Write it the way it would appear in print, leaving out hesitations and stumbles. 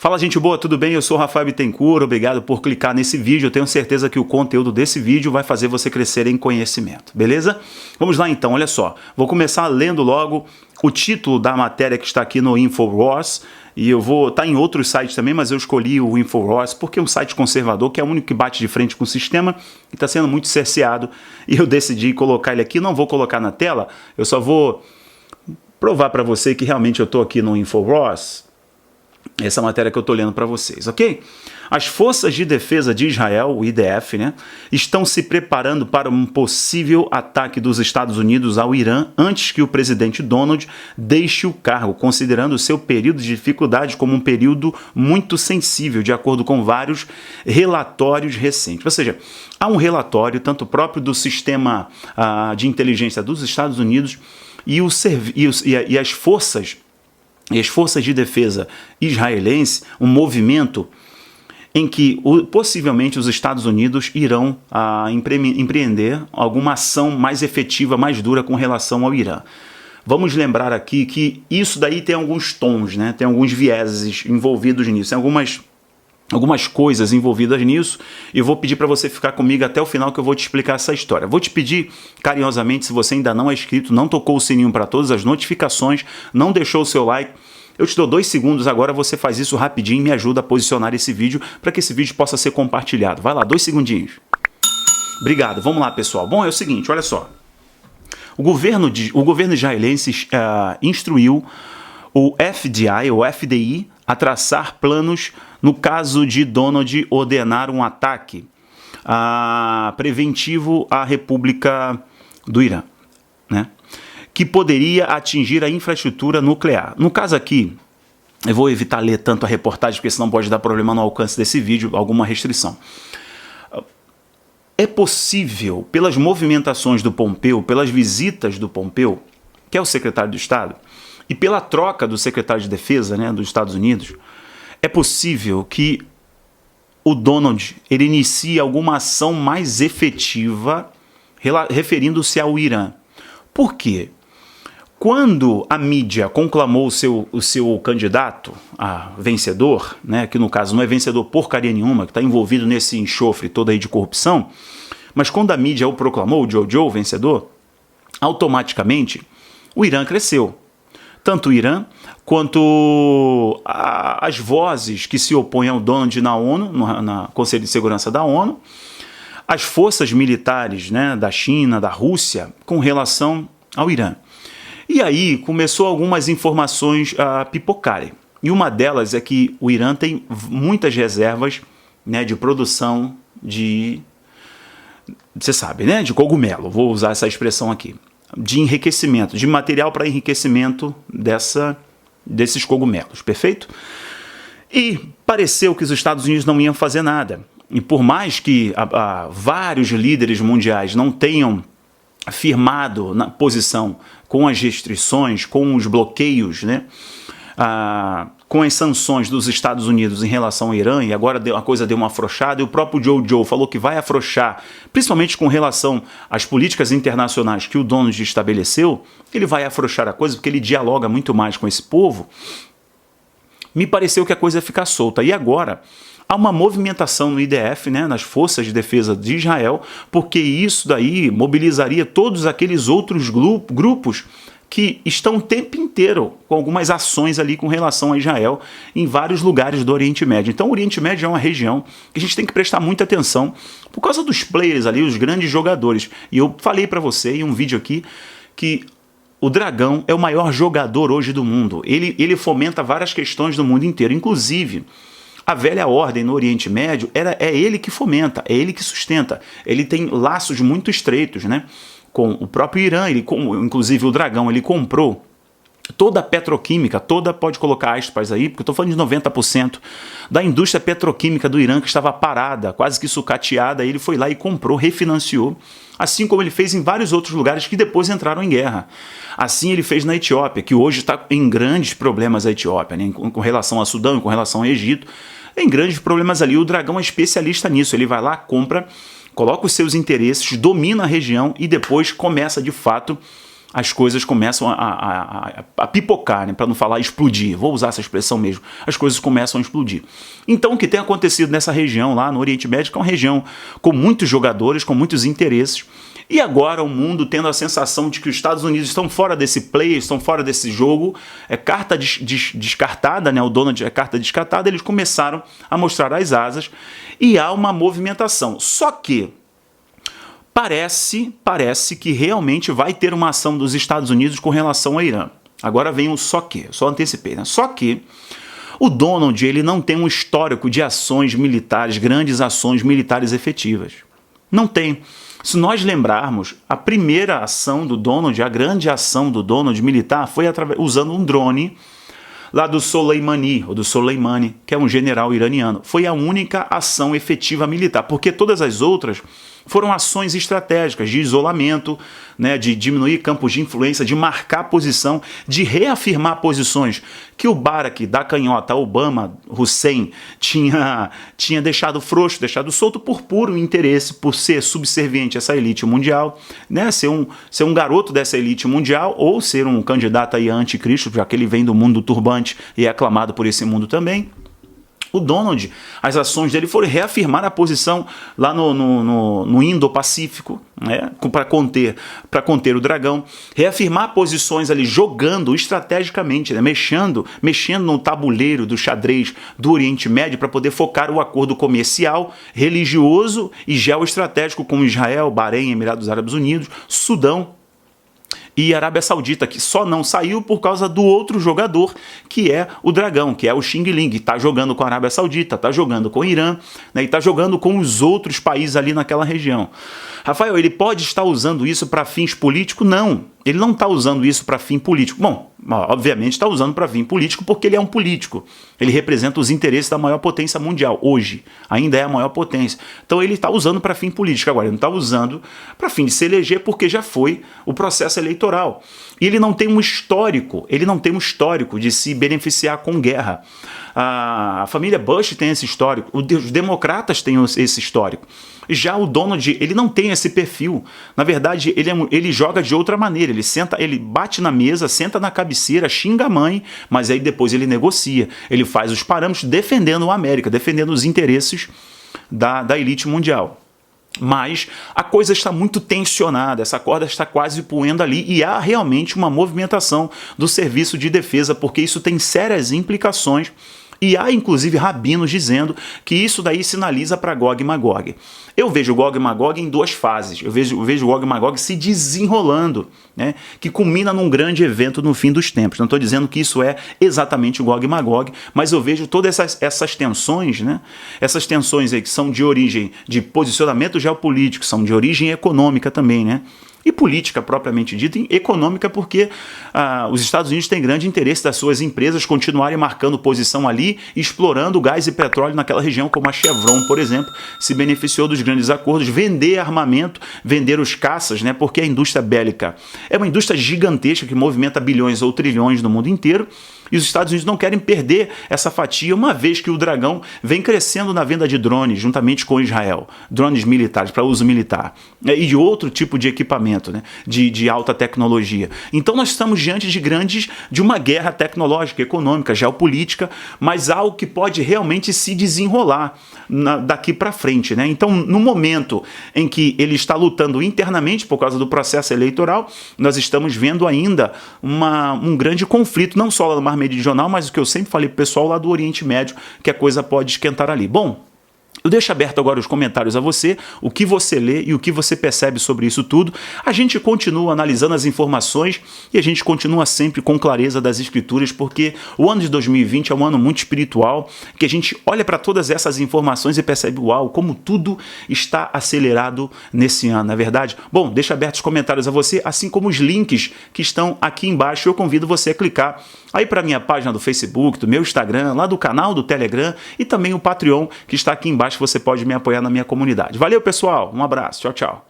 Fala, gente boa, tudo bem? Eu sou o Rafael Bittencourt, obrigado por clicar nesse vídeo. Eu tenho certeza que o conteúdo desse vídeo vai fazer você crescer em conhecimento, beleza? Vamos lá então, olha só. Vou começar lendo logo o título da matéria que está aqui no InfoWars. E eu vou estar em outros sites também, mas eu escolhi o InfoWars porque é um site conservador, que é o único que bate de frente com o sistema e está sendo muito cerceado. E eu decidi colocar ele aqui, não vou colocar na tela, eu só vou provar para você que realmente eu estou aqui no InfoWars. Essa matéria que eu estou lendo para vocês, ok? As Forças de Defesa de Israel, o IDF, né, estão se preparando para um possível ataque dos Estados Unidos ao Irã antes que o presidente Donald deixe o cargo, considerando o seu período de dificuldade como um período muito sensível, de acordo com vários relatórios recentes. Ou seja, há um relatório, tanto próprio do sistema de inteligência dos Estados Unidos e as forças de defesa israelense, um movimento em que possivelmente os Estados Unidos irão empreender alguma ação mais efetiva, mais dura com relação ao Irã. Vamos lembrar aqui que isso daí tem alguns tons, né? Tem alguns vieses envolvidos nisso, tem algumas coisas envolvidas nisso, e eu vou pedir para você ficar comigo até o final que eu vou te explicar essa história. Vou te pedir carinhosamente, se você ainda não é inscrito, não tocou o sininho para todas as notificações, não deixou o seu like, eu te dou 2 segundos agora, você faz isso rapidinho e me ajuda a posicionar esse vídeo para que esse vídeo possa ser compartilhado. Vai lá, 2 segundinhos. Obrigado, vamos lá pessoal. Bom, é o seguinte, olha só. O governo israelense instruiu o FDI a traçar planos no caso de Donald ordenar um ataque preventivo à República do Irã, né, que poderia atingir a infraestrutura nuclear. No caso aqui, eu vou evitar ler tanto a reportagem, porque senão pode dar problema no alcance desse vídeo, alguma restrição. É possível, pelas movimentações do Pompeu, pelas visitas do Pompeu, que é o secretário de Estado, e pela troca do secretário de Defesa, né, dos Estados Unidos, é possível que o Donald ele inicie alguma ação mais efetiva referindo-se ao Irã. Por quê? Quando a mídia conclamou o seu candidato a vencedor, né, que no caso não é vencedor porcaria nenhuma, que está envolvido nesse enxofre todo aí de corrupção, mas quando a mídia o proclamou, o Joe vencedor, automaticamente o Irã cresceu. Tanto o Irã quanto as vozes que se opõem ao Donald na ONU, na Conselho de Segurança da ONU, as forças militares, né, da China, da Rússia, com relação ao Irã. E aí começou algumas informações a pipocarem. E uma delas é que o Irã tem muitas reservas, né, de produção de, você sabe, né, de cogumelo, vou usar essa expressão aqui, de enriquecimento, de material para enriquecimento desses cogumelos, perfeito? E pareceu que os Estados Unidos não iam fazer nada. E por mais que vários líderes mundiais não tenham firmado na posição com as restrições, com os bloqueios, né, com as sanções dos Estados Unidos em relação ao Irã, e agora a coisa deu uma afrouxada, e o próprio Joe falou que vai afrouxar, principalmente com relação às políticas internacionais que o Donald estabeleceu, ele vai afrouxar a coisa porque ele dialoga muito mais com esse povo. Me pareceu que a coisa ia ficar solta. E agora há uma movimentação no IDF, né, nas Forças de Defesa de Israel, porque isso daí mobilizaria todos aqueles outros grupos que estão o tempo inteiro com algumas ações ali com relação a Israel em vários lugares do Oriente Médio. Então o Oriente Médio é uma região que a gente tem que prestar muita atenção por causa dos players ali, os grandes jogadores. E eu falei para você em um vídeo aqui que o Dragão é o maior jogador hoje do mundo. Ele fomenta várias questões do mundo inteiro, inclusive a velha ordem no Oriente Médio é ele que fomenta, é ele que sustenta. Ele tem laços muito estreitos, né, com o próprio Irã. Inclusive o Dragão ele comprou toda a petroquímica, pode colocar aspas aí, porque eu estou falando de 90% da indústria petroquímica do Irã que estava parada, quase que sucateada. Ele foi lá e comprou, refinanciou, assim como ele fez em vários outros lugares que depois entraram em guerra. Assim ele fez na Etiópia, que hoje está em grandes problemas a Etiópia, né, com relação a Sudão e com relação ao Egito, em grandes problemas ali. O Dragão é especialista nisso, ele vai lá, compra, coloca os seus interesses, domina a região e depois começa de fato as coisas começam a pipocar, né? Para não falar explodir, vou usar essa expressão mesmo, as coisas começam a explodir. Então o que tem acontecido nessa região lá no Oriente Médio, que é uma região com muitos jogadores, com muitos interesses, e agora o mundo tendo a sensação de que os Estados Unidos estão fora desse play, estão fora desse jogo, é carta descartada, né? O Donald é carta descartada, eles começaram a mostrar as asas e há uma movimentação. Só que parece que realmente vai ter uma ação dos Estados Unidos com relação ao Irã. Agora vem o só que, só antecipei, né? Só que o Donald, ele não tem um histórico de ações militares, grandes ações militares efetivas. Não tem. Se nós lembrarmos, a primeira ação do Donald, a grande ação do Donald militar foi usando um drone lá do Soleimani, ou do Soleimani, que é um general iraniano. Foi a única ação efetiva militar, porque todas as outras foram ações estratégicas de isolamento, né, de diminuir campos de influência, de marcar posição, de reafirmar posições que o Barack da canhota, Obama, Hussein, tinha deixado frouxo, deixado solto por puro interesse, por ser subserviente a essa elite mundial, né, ser um garoto dessa elite mundial, ou ser um candidato aí a anticristo, já que ele vem do mundo do turbante e é aclamado por esse mundo também. O Donald, as ações dele foram reafirmar a posição lá no Indo-Pacífico, né, para conter o dragão, reafirmar posições ali, jogando estrategicamente, né, mexendo no tabuleiro do xadrez do Oriente Médio para poder focar o acordo comercial, religioso e geoestratégico com Israel, Bahrein, Emirados Árabes Unidos, Sudão e Arábia Saudita, que só não saiu por causa do outro jogador, que é o Dragão, que é o Xing Ling, que está jogando com a Arábia Saudita, está jogando com o Irã, né, e está jogando com os outros países ali naquela região. Rafael, ele pode estar usando isso para fins políticos? Não, ele não está usando isso para fim político. Bom, obviamente está usando para fim político porque ele é um político. Ele representa os interesses da maior potência mundial. Hoje, ainda é a maior potência. Então ele está usando para fim político. Agora, ele não está usando para fim de se eleger porque já foi o processo eleitoral. E ele não tem um histórico, de se beneficiar com guerra. A família Bush tem esse histórico, os democratas têm esse histórico. Já o Donald, ele não tem esse perfil. Na verdade, ele joga de outra maneira. Ele bate na mesa, senta na cabeceira, xinga a mãe, mas aí depois ele negocia. Ele faz os parâmetros defendendo a América, defendendo os interesses da elite mundial. Mas a coisa está muito tensionada, essa corda está quase poendo ali e há realmente uma movimentação do serviço de defesa, porque isso tem sérias implicações. E há, inclusive, rabinos dizendo que isso daí sinaliza para Gog e Magog. Eu vejo Gog e Magog em duas fases. Eu vejo Gog e Magog se desenrolando, né, que culmina num grande evento no fim dos tempos. Não estou dizendo que isso é exatamente o Gog e Magog, mas eu vejo todas essas tensões, né, essas tensões aí que são de origem de posicionamento geopolítico, são de origem econômica também, né? E política propriamente dita, e econômica, porque os Estados Unidos têm grande interesse das suas empresas continuarem marcando posição ali, explorando gás e petróleo naquela região, como a Chevron, por exemplo, se beneficiou dos grandes acordos, vender armamento, vender os caças, né, porque a indústria bélica é uma indústria gigantesca que movimenta bilhões ou trilhões no mundo inteiro, e os Estados Unidos não querem perder essa fatia, uma vez que o Dragão vem crescendo na venda de drones, juntamente com Israel, drones militares, para uso militar, e de outro tipo de equipamento, né, de alta tecnologia. Então nós estamos diante de uma guerra tecnológica, econômica, geopolítica, mas algo que pode realmente se desenrolar daqui para frente, né? Então, no momento em que ele está lutando internamente por causa do processo eleitoral, nós estamos vendo ainda um grande conflito, não só lá no Mar Meridional, mas o que eu sempre falei para o pessoal lá do Oriente Médio, que a coisa pode esquentar ali. Bom, eu deixo aberto agora os comentários a você, o que você lê e o que você percebe sobre isso tudo. A gente continua analisando as informações e a gente continua sempre com clareza das escrituras, porque o ano de 2020 é um ano muito espiritual, que a gente olha para todas essas informações e percebe, uau, como tudo está acelerado nesse ano, não é verdade? Bom, deixa aberto os comentários a você, assim como os links que estão aqui embaixo. Eu convido você a clicar aí para a minha página do Facebook, do meu Instagram, lá do canal do Telegram e também o Patreon, que está aqui embaixo. Você pode me apoiar na minha comunidade. Valeu, pessoal. Um abraço. Tchau, tchau.